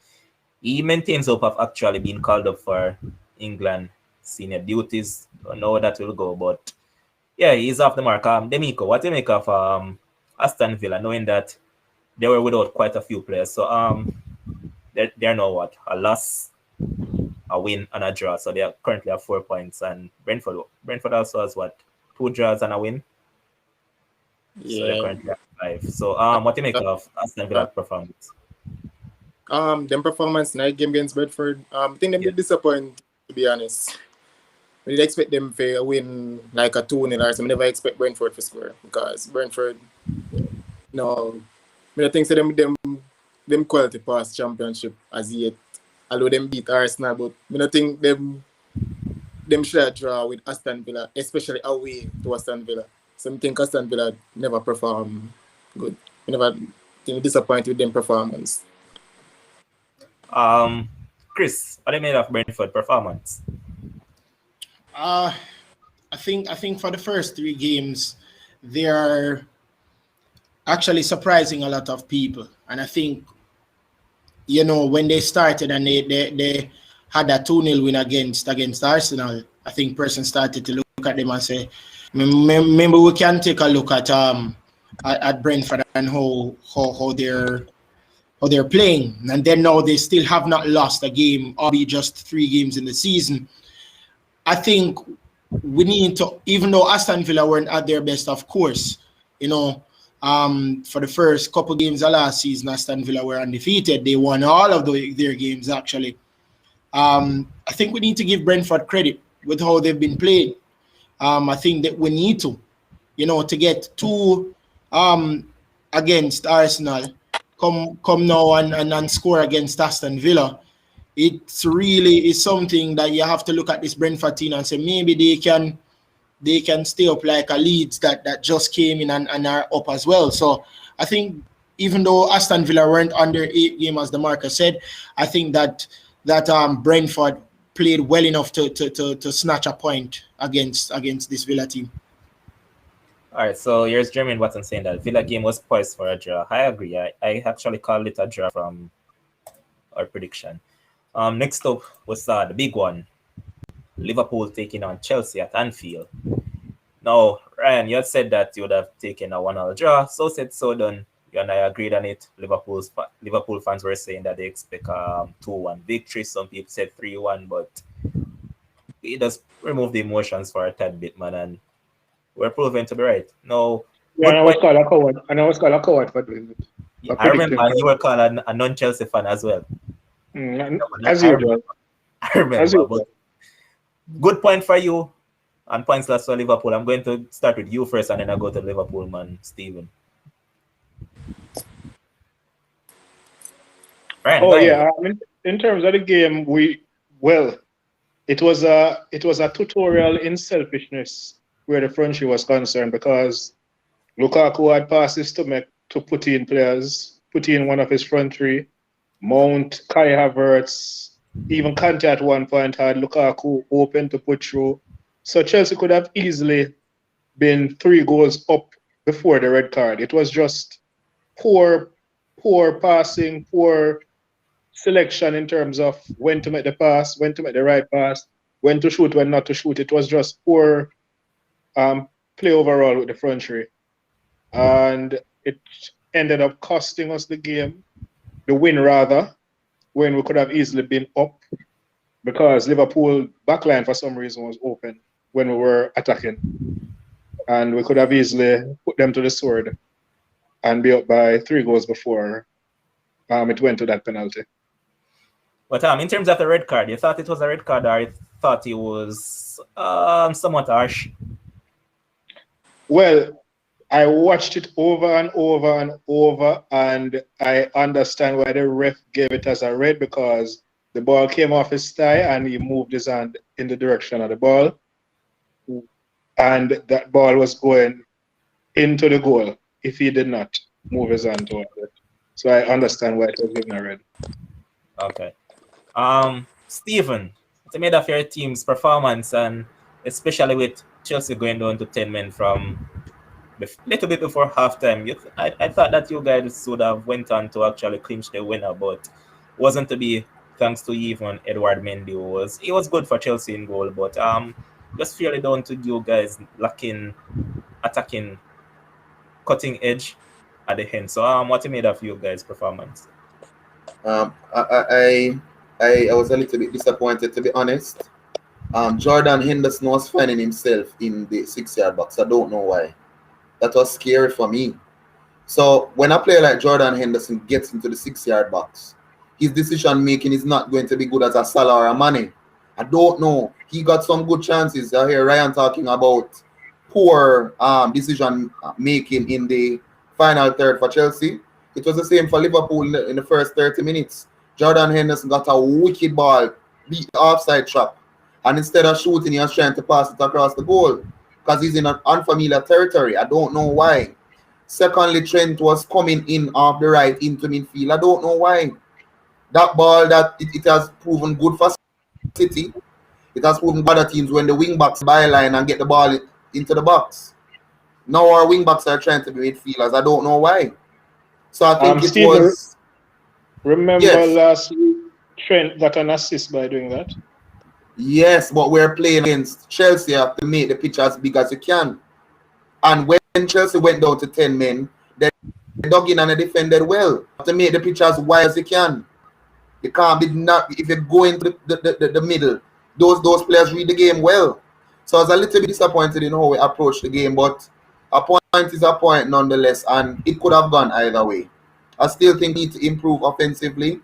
he maintains hope of actually being called up for England senior duties. Don't know how that will go, but yeah, he's off the mark. Demico, what do you make of Aston Villa, knowing that they were without quite a few players? So they're now a loss, a win, and a draw. So they are currently at 4 points, and Brentford also has 2 draws and a win. Yeah. So they're currently at 5. So what do you make of Aston Villa performance? Them performance night game against Brentford. I think them did disappoint, to be honest. I did expect them to win like a 2-0 or something. I never expect Brentford to score because Brentford, no, I don't think so them quality past championship as yet. Although them beat Arsenal, but I don't think them should draw with Aston Villa, especially away to Aston Villa. So I think Aston Villa never perform good. I never think disappointed with them performance. Chris, what do you made of Brentford performance? I think for the first 3 games, they are actually surprising a lot of people. And I think, when they started and they had a 2-0 win against Arsenal, I think persons started to look at them and say, maybe we can take a look at Brentford and how they're playing. And then now they still have not lost a game, albeit just 3 games in the season. I think we need to, even though Aston Villa weren't at their best, of course, for the first couple games of last season, Aston Villa were undefeated. They won all of their games, actually. I think we need to give Brentford credit with how they've been played. I think that we need to, to get 2 against Arsenal, come now and score against Aston Villa. It's really is something that you have to look at this Brentford team and say maybe they can stay up like a Leeds that just came in and are up as well. So I think even though Aston Villa weren't under 8 game, as the marker said, I think that Brentford played well enough to snatch a point against this Villa team. All right, so here's Jermaine Watson saying that Villa game was poised for a draw. I agree. I actually called it a draw from our prediction. Next up was the big one. Liverpool taking on Chelsea at Anfield. Now, Ryan, you had said that you would have taken a 1-1 draw. So said, so done. You and I agreed on it. Liverpool fans were saying that they expect a 2-1 victory. Some people said 3-1, but it does remove the emotions for a tad bit, man, and we're proven to be right. No. Yeah, and I was called a coward for doing it. Yeah, I remember you were called a non-Chelsea fan as well. As usual. I remember. But good point for you and points lost for Liverpool. I'm going to start with you first and then I'll go to Liverpool, man, Stephen. Right. Oh yeah, in terms of the game, it was a tutorial in selfishness where the front three was concerned, because Lukaku had passes to put in players, put in one of his front 3. Mount, Kai Havertz, even Kante at one point had Lukaku open to put through. So Chelsea could have easily been 3 goals up before the red card. It was just poor passing, poor selection in terms of when to make the pass, when to make the right pass, when to shoot, when not to shoot. It was just poor play overall with the front 3. And it ended up costing us the game, the win rather, when we could have easily been up, because Liverpool backline for some reason was open when we were attacking. And we could have easily put them to the sword and be up by 3 goals before it went to that penalty. But in terms of the red card, you thought it was a red card or you thought it was somewhat harsh? Well, I watched it over and over and over, and I understand why the ref gave it as a red, because the ball came off his thigh and he moved his hand in the direction of the ball. And that ball was going into the goal if he did not move his hand towards it. So I understand why it was given a red. Okay. Stephen, what's made of your team's performance, and especially with Chelsea going down to 10 men from a little bit before halftime? I thought that you guys would have went on to actually clinch the winner, but wasn't to be, thanks to even Edward Mendy. He was good for Chelsea in goal, but just fairly down to you guys lacking attacking cutting edge at the end. So what made of you guys' performance? I was a little bit disappointed, to be honest. Jordan Henderson was finding himself in the 6-yard box. I don't know why. That was scary for me. So when a player like Jordan Henderson gets into the 6-yard box, his decision making is not going to be good as a Salah or a Mane. I don't know. He got some good chances. I hear Ryan talking about poor decision making in the final third for Chelsea. It was the same for Liverpool in the first 30 minutes. Jordan Henderson got a wicked ball, beat the offside trap, and instead of shooting, he was trying to pass it across the goal because he's in an unfamiliar territory. I don't know why. Secondly, Trent was coming in off the right into midfield. I don't know why. That ball, that it has proven good for City. It has proven good other teams when the wing backs byline and get the ball into the box. Now our wing backs are trying to be midfielders. I don't know why. So I think it Steven, was. Remember last week, Trent got an assist by doing that? Yes, but we're playing against Chelsea. You have to make the pitch as big as you can. And when Chelsea went down to 10 men, they dug in and they defended well. You have to make the pitch as wide as you can. You can't be not if you go into the middle. Those players read the game well. So I was a little bit disappointed in how we approached the game, but a point is a point nonetheless, and it could have gone either way. I still think we need to improve offensively,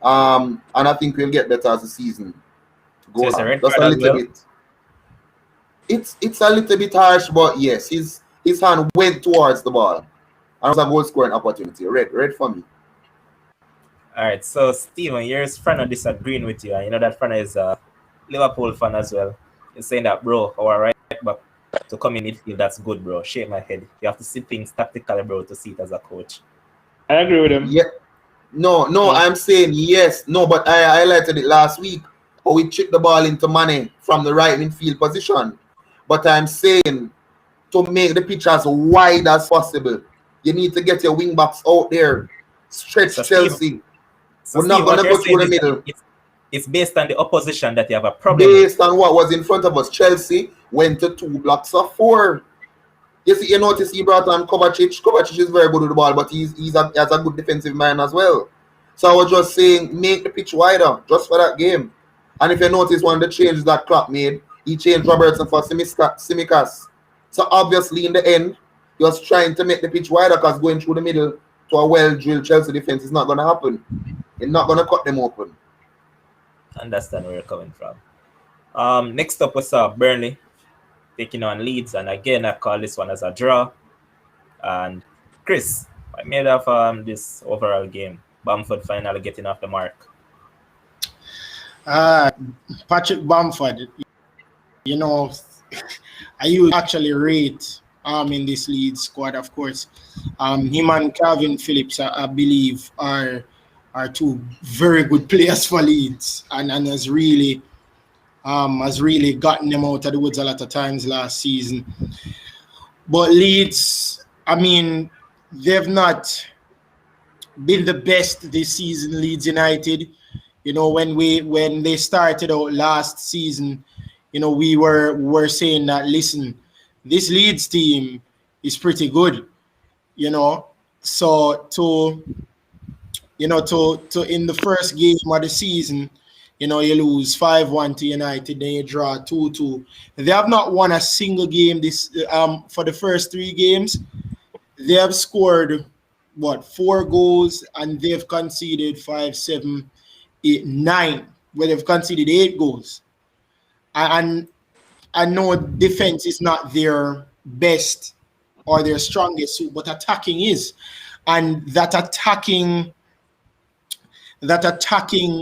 and I think we'll get better as the season goes on. Just a little bit. It's a little bit harsh, but yes, his hand went towards the ball, and it was a goal scoring opportunity. Red for me. All right, so Steven, here's Frano disagreeing with you, and you know that Frano is a Liverpool fan as well. He's saying that, bro, our right back to come in midfield, that's good, bro. Shake my head. You have to see things tactically, bro, to see it as a coach. I agree with him. Yeah. No, I'm saying yes. No, but I highlighted it last week. How we chipped the ball into Mane from the right midfield position. But I'm saying to make the pitch as wide as possible, you need to get your wing backs out there. Stretch Chelsea. We're not going to go through the middle. It's based on the opposition that you have a problem based on what was in front of us. Chelsea went to 2 blocks of 4. You notice he brought on Kovacic. Kovacic is very good with the ball, but he has a good defensive mind as well. So I was just saying, make the pitch wider just for that game. And if you notice one of the changes that Klopp made, he changed Robertson for Tsimikas. So obviously in the end, he was trying to make the pitch wider because going through the middle to a well-drilled Chelsea defense is not going to happen. It's not going to cut them open. Understand where you're coming from. Next up was Burnley taking on Leeds, and again I call this one as a draw. And Chris, I made of this overall game. Bamford finally getting off the mark. Patrick Bamford, you know, I used to actually rate in this Leeds squad, of course. Him and Calvin Phillips, I believe, are 2 very good players for Leeds, and has really gotten them out of the woods a lot of times last season. But Leeds, I mean, they've not been the best this season. Leeds United, you know, when they started out last season, you know, we were saying that, listen, this Leeds team is pretty good, you know. So to in the first game of the season, you know, you lose 5-1 to United, then you draw 2-2. They have not won a single game this for the first 3 games. They have scored 4 goals, and they've conceded 5, 7, 8, 9. Where they've conceded 8 goals. And I know defense is not their best or their strongest suit, but attacking is. And that attacking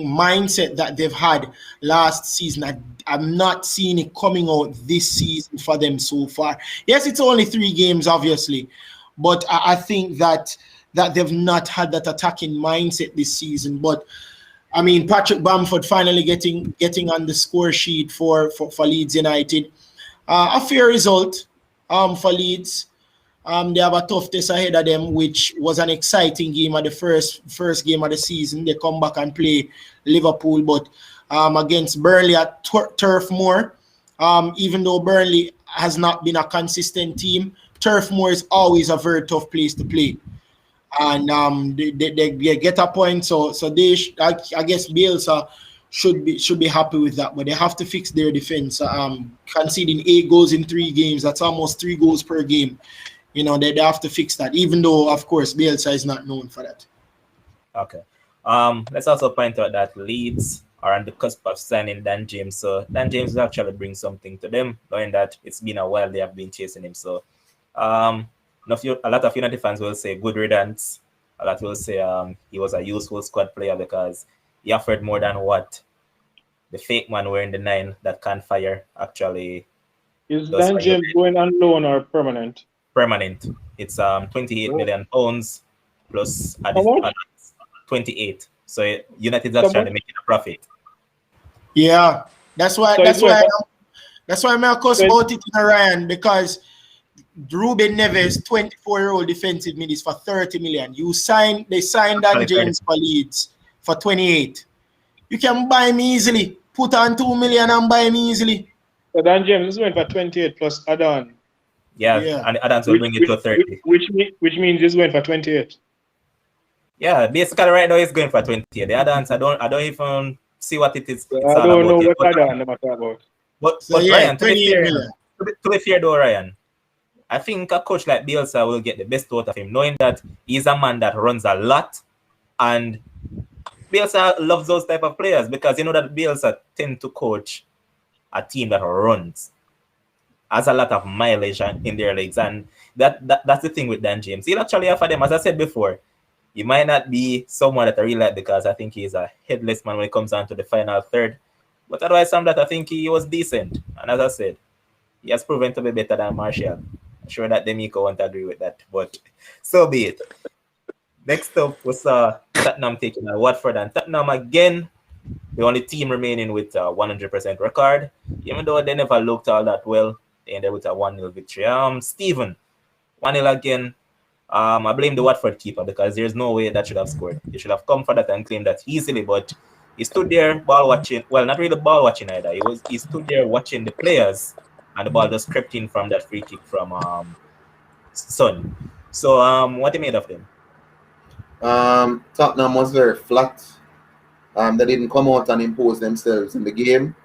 mindset that they've had last season, I'm not seeing it coming out this season for them so far. Yes, it's only 3 games, obviously, but I think that that they've not had that attacking mindset this season. But I mean, Patrick Bamford finally getting on the score sheet for Leeds United. A fair result for Leeds. They have a tough test ahead of them, which was an exciting game at the first game of the season. They come back and play Liverpool, but against Burnley at Turf Moor. Even though Burnley has not been a consistent team, Turf Moor is always a very tough place to play. And they get a point, so I guess Bielsa should be happy with that, but they have to fix their defense. Conceding 8 goals in 3 games, that's almost 3 goals per game. You know, they have to fix that, even though, of course, Bielsa is not known for that. Okay. Let's also point out that Leeds are on the cusp of signing Dan James. So Dan James will actually bring something to them, knowing that it's been a while they have been chasing him. So a lot of United fans will say good riddance. A lot will say he was a useful squad player because he offered more than what the fake man wearing the 9 that can't fire actually. Is Dan James going on loan or permanent? Permanent. It's 28 million pounds plus 28. So United's actually making a profit. Yeah, that's why I'm about it in Ryan, because Ruben Neves, 24-year-old defensive mid, is for 30 million. They signed Dan James for Leeds for 28. You can buy me easily. Put on 2 million and buy me easily. So Dan James is going for 28 plus add-on. Yeah, and add-ons will bring it to 30. Which means he's going for 28. Yeah, basically right now he's going for 28. The add-ons, I don't even see what it is. I don't know what add-on I'm talking about. But Ryan, to be fair though, Ryan, I think a coach like Bielsa will get the best out of him, knowing that he's a man that runs a lot, and Bielsa loves those type of players because you know that Bielsa tend to coach a team that runs, has a lot of mileage in their legs, and that's the thing with Dan James. He'll actually offer them, as I said before, he might not be someone that I really like because I think he's a headless man when it comes down to the final third, but otherwise that I think he was decent, and as I said, he has proven to be better than Martial. I'm sure that Demico won't agree with that, but so be it. Next up was Tottenham taking on Watford, and Tottenham again, the only team remaining with a 100% record, even though they never looked all that well. They ended with a 1-0 victory. Stephen, 1-0 again. I blame the Watford keeper because there's no way that should have scored. He should have come for that and claimed that easily, but he stood there ball watching. Well, not really ball watching either. He stood there watching the players, and the ball just crept in from that free kick from Son. So what do you made of them? Tottenham was very flat. They didn't come out and impose themselves in the game.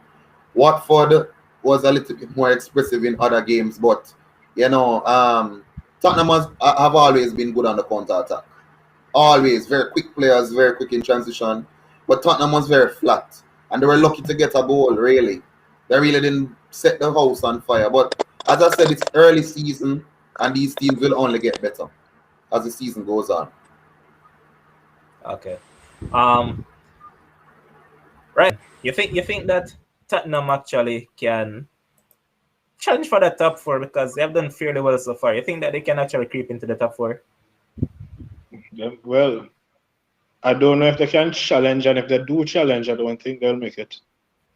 Watford was a little bit more expressive in other games, but you know, Tottenham have always been good on the counter-attack. Always very quick players, very quick in transition. But Tottenham was very flat, and they were lucky to get a goal. Really, they really didn't set the house on fire. But as I said, it's early season, and these teams will only get better as the season goes on. Okay. Right. You think that Tottenham actually can challenge for the top 4 because they have done fairly well so far? You think that they can actually creep into the top 4? Well, I don't know if they can challenge, and if they do challenge, I don't think they'll make it.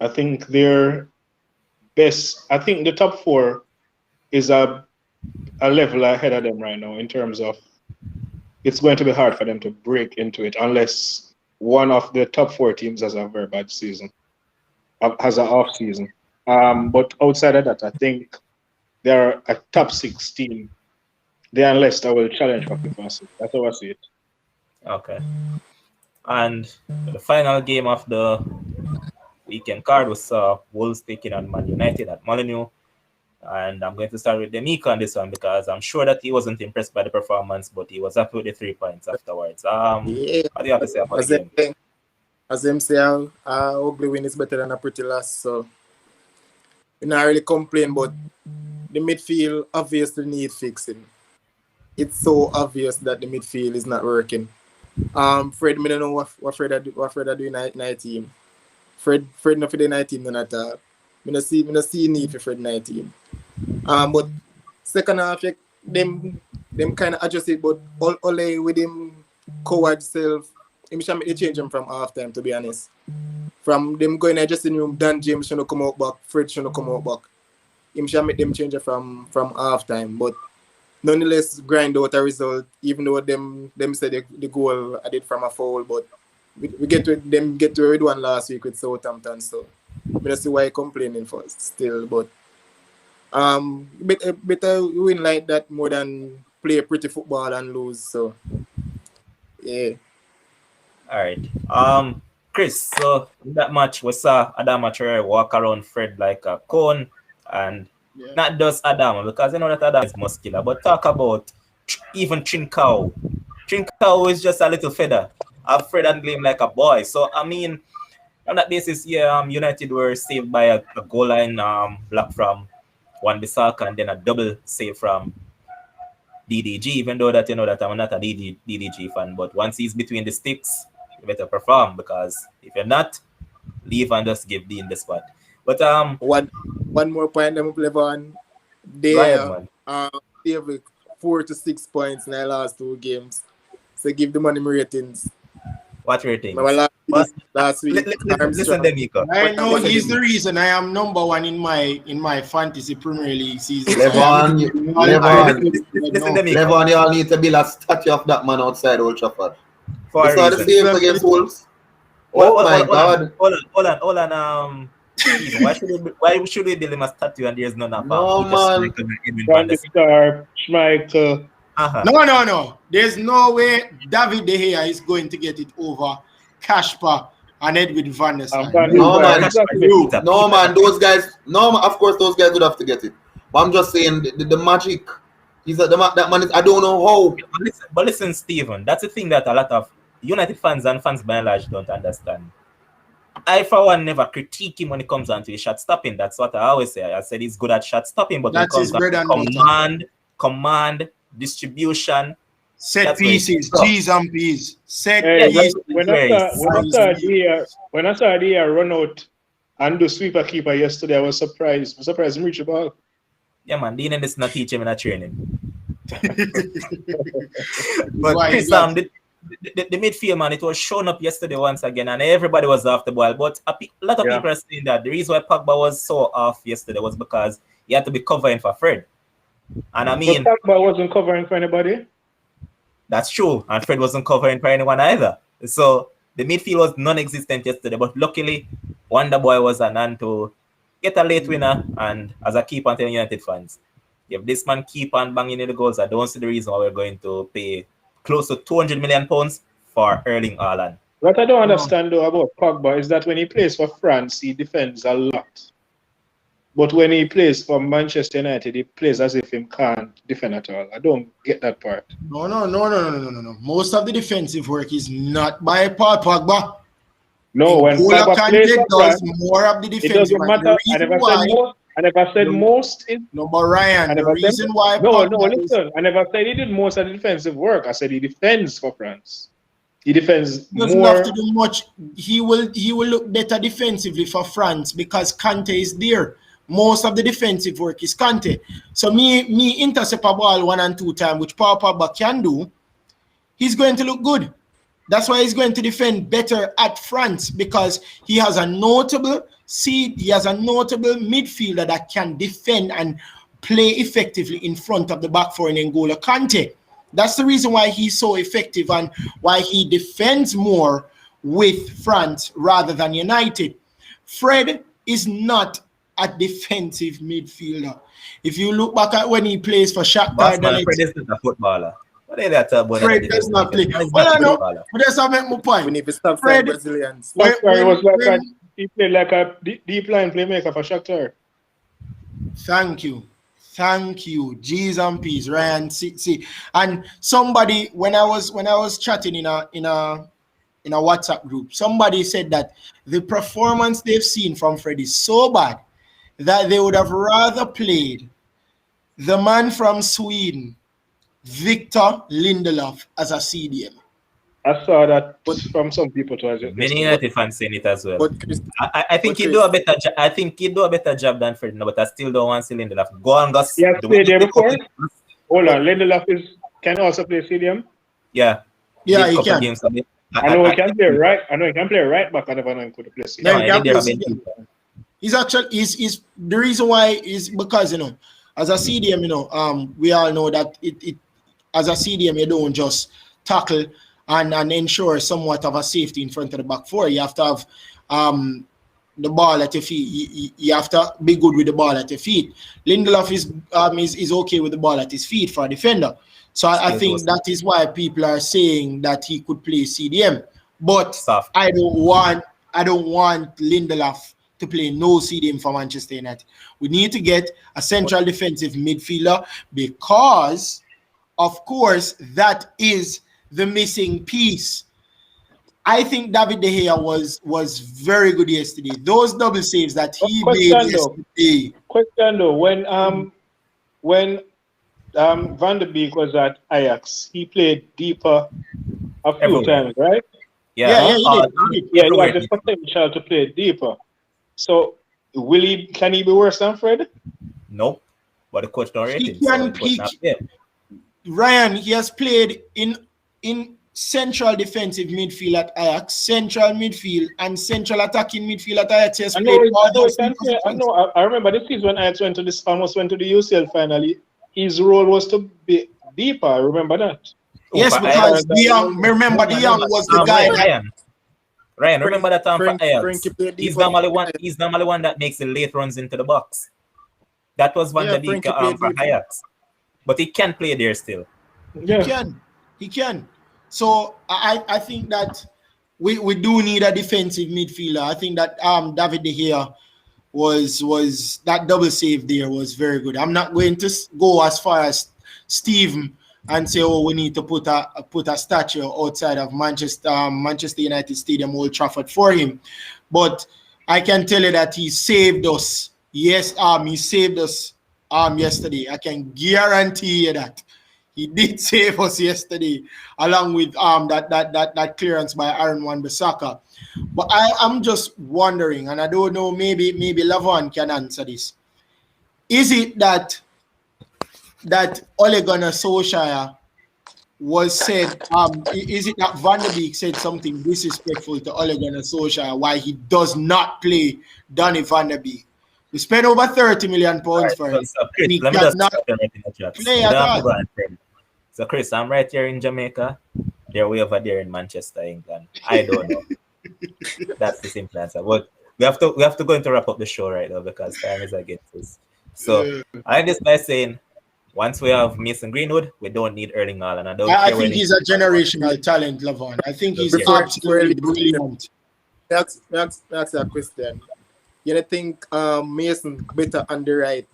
I think their best. I think the top 4 is a level ahead of them right now in terms of it's going to be hard for them to break into it unless one of the top 4 teams has a very bad season, has an off season. But outside of that, I think they're a top 6 team. They and Leicester will challenge for FIFA. That's how I see it. Okay. And the final game of the weekend card was Wolves taking on Man United at Molyneux. And I'm going to start with Demico on this one because I'm sure that he wasn't impressed by the performance, but he was happy with the 3 points afterwards. What do you have to say about the game? As them say, a ugly win is better than a pretty loss. So we not really complain, but the midfield obviously need fixing. It's so obvious that the midfield is not working. Fred, I don't know what Fred are doing in night team. Fred not for the night team none at all. I don't see need for Fred night team. But second half, them kind of adjusted, but Ole with him coward self. Him should make the change him from half time, to be honest. From them going in dressing room, Dan James shouldn't come out back, Fred shouldn't come out back. Him should make them change it from half time. But nonetheless, grind out a result, even though them said the goal I did from a foul, but we get to them get to rid one last week with Southampton, so I don't see why complaining for still, but better win like that more than play pretty football and lose. So yeah. All right. Chris, so in that match we saw Adama Traore walk around Fred like a cone, and not just Adama, because you know that Adama is muscular, but talk about even Trincao. Trincao is just a little feather. Fred handling him like a boy. So I mean, on that basis, United were saved by a goal line block from Wan-Bissaka and then a double save from DDG, even though that you know that I'm not a DDG fan, but once he's between the sticks, you better perform, because if you're not, leave and just give Dean the spot. But one more point I'm play on. They have 4 to 6 points in their last 2 games. So give the money ratings. What ratings? Last week. Listen, Demico. I know he's the reason I am number 1 in my fantasy Premier League season. Levon, Levon, y'all need to build a statue of that man outside Old Trafford. For You saw the same against Wolves. Oh my God! Hold on. Why should we build him a statue and there's none of No man. Van der Sar, Schmeichel. No. There's no way David De Gea is going to get it over Kasper and Edwin van der Sar. No man, those guys. No, of course those guys would have to get it. But I'm just saying the magic. That man is. I don't know how. But listen, Stephen. That's the thing that a lot of United fans and fans by and large don't understand. I, for one, never critique him when it comes down to his shot stopping. That's what I always say. I said he's good at shot stopping, but when it comes down to command, distribution, set pieces, G's and P's. When I saw the run out and do sweeper keeper yesterday, I was surprised. I'm surprised him reach the ball. Yeah, man, Dean and this not teach him in a training. But Chris, the midfield, man, it was shown up yesterday once again, and everybody was off the ball. But a lot of people are saying that the reason why Pogba was so off yesterday was because he had to be covering for Fred. And I mean, but Pogba wasn't covering for anybody. That's true, and Fred wasn't covering for anyone either. So the midfield was non-existent yesterday. But luckily, Wonderboy was an hand to get a late winner. And as I keep on telling United fans, if this man keep on banging in the goals, I don't see the reason why we're going to pay close to £200 million for Erling Haaland. What I don't understand though about Pogba is that when he plays for France, he defends a lot. But when he plays for Manchester United, he plays as if he can't defend at all. I don't get that part. No. Most of the defensive work is not by Paul Pogba. No, when Pogba plays for France, more of the defensive it doesn't matter. I never said most. No, but Ryan, the reason why... Listen. I never said he did most of the defensive work. I said he defends for France. He defends more. Doesn't have to do much. He will look better defensively for France because Kante is there. Most of the defensive work is Kante. So me intercept a ball 1 and 2 times, which Paul Pogba can do, he's going to look good. That's why he's going to defend better at France, because he has a notable midfielder that can defend and play effectively in front of the back four in N'Golo Kante. That's the reason why he's so effective and why he defends more with France rather than United. Fred is not a defensive midfielder. If you look back at when he plays for Shakhtar, Fred is not a footballer. Fred does not play. Well, I know, but that's how I make my point. We need to stop Fred Brazilians. He played like a deep line playmaker for Shakhtar. Thank you. G's and P's, Ryan. See. And somebody, when I was chatting in a WhatsApp group, somebody said that the performance they've seen from Fred is so bad that they would have rather played the man from Sweden, Victor Lindelof, as a CDM. I saw that from some people too. Many United fans saying it as well. But I think he do a better job. I think he do a better job than Fred, but I still don't want to see Lindelof. Go on, Gus. He has played there before. Hold on, Lindelof can also play CDM. Yeah. Yeah, he couple can. games a bit. I know he can play right. I know he can play right back. I never know him could play. No, he can there play CDM. He's actually is the reason why is because as a CDM, we all know that it as a CDM you don't just tackle and ensure somewhat of a safety in front of the back four. You have to have the ball at your feet. You have to be good with the ball at your feet. Lindelof is okay with the ball at his feet for a defender. So I think that is why people are saying that he could play CDM. But I don't want Lindelof to play no CDM for Manchester United. We need to get a central defensive midfielder because, of course, that is the missing piece. I think David De Gea was very good yesterday. Those double saves that he made yesterday. Question though, when Van der Beek was at Ajax, he played deeper a few times, right? Yeah, he did. Yeah, he had the potential to play deeper. So can he be worse than Fred? No, but the coach don't rate him. He can peak. Ryan, he has played in central defensive midfield at Ajax, central midfield, and central attacking midfield at Ajax. He has played I remember the season when Ajax almost went to the UCL finally. His role was to be deeper. I remember that. Yes, because De Jong was the guy. Ryan, remember that time for Ajax? He's normally one that makes the late runs into the box. That was Van der Beek for Ajax. But he can play there still. Yeah. He can. So I think that we do need a defensive midfielder. I think that David De Gea was that double save there was very good. I'm not going to go as far as Steven and say, we need to put a statue outside of Manchester United Stadium, Old Trafford for him. But I can tell you that he saved us. Yes, he saved us yesterday. I can guarantee you that. He did save us yesterday, along with that clearance by Aaron Wan-Bissaka. But I'm just wondering, and I don't know, maybe Lavon can answer this. Is it that Ole Gunnar Solskjaer was said, is it that Van der Beek said something disrespectful to Ole Gunnar Solskjaer why he does not play Donny Van der Beek? We spent over £30 million for him. So Chris, let me just play at all. So Chris, I'm right here in Jamaica. They're way over there in Manchester, England. I don't know. That's the simple answer. But we have to go into wrap up the show right now because time is against us. So I end this by saying, once we have Mason Greenwood, we don't need Erling Haaland. I think he's a generational talent, Lavon. I think he's absolutely brilliant. That's a question. You think Mason better on the right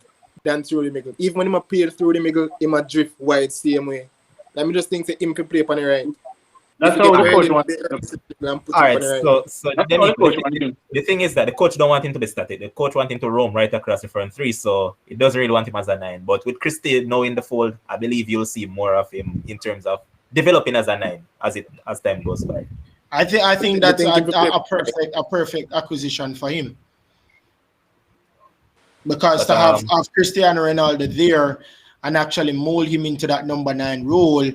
than through the middle? Even when he appears through the middle, he might drift wide same way. Let me just think that him can play on the right. That's how the coach wants All right, so the thing is that the coach don't want him to be static. The coach wants him to roam right across the front three, so he doesn't really want him as a 9. But with Christie now in the fold, I believe you'll see more of him in terms of developing as a 9 as time goes by. I think that's a perfect acquisition for him. Because to have Cristiano Ronaldo there and actually mold him into that number 9 role,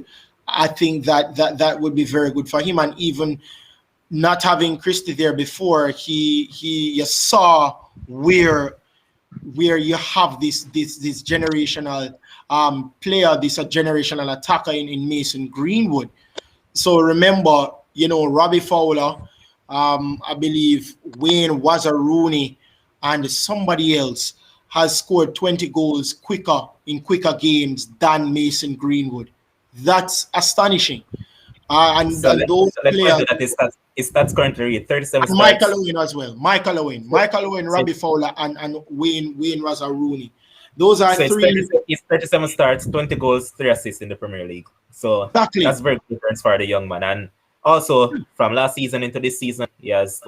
I think that would be very good for him. And even not having Christie there before, you saw where you have this generational player, this generational attacker in Mason Greenwood. So remember, Robbie Fowler, I believe Wayne Rooney, and somebody else has scored 20 goals in quicker games than Mason Greenwood. That's astonishing. Those players. His stats currently 37 starts. Michael Owen as well. Michael Owen, Robbie Fowler, and Wayne Rooney. Those are three. It's 37 starts, 20 goals, 3 assists in the Premier League. So that's very good difference for the young man. And also from last season into this season, he has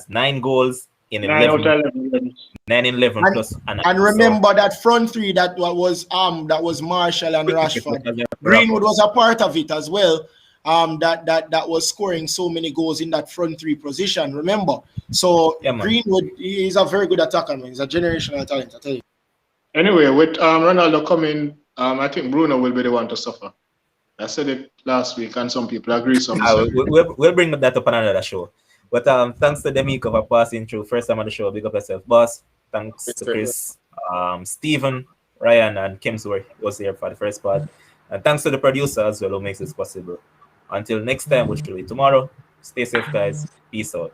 9 goals in 11. 9 in 11 plus. And remember that front three that was Marshall and Rashford. Greenwood was a part of it as well. That was scoring so many goals in that front three position. Remember, so Greenwood is a very good attacker, man. He's a generational talent, I tell you. Anyway, with Ronaldo coming, I think Bruno will be the one to suffer. I said it last week, and some people agree, some disagree. We'll bring that up on another show. But thanks to Demiko for passing through. First time on the show. Big up yourself, boss. Thanks to Chris, Stephen, Ryan, and Kims was here for the first part. And thanks to the producer as well who makes this possible. Until next time, which will be tomorrow. Stay safe, guys. Peace out.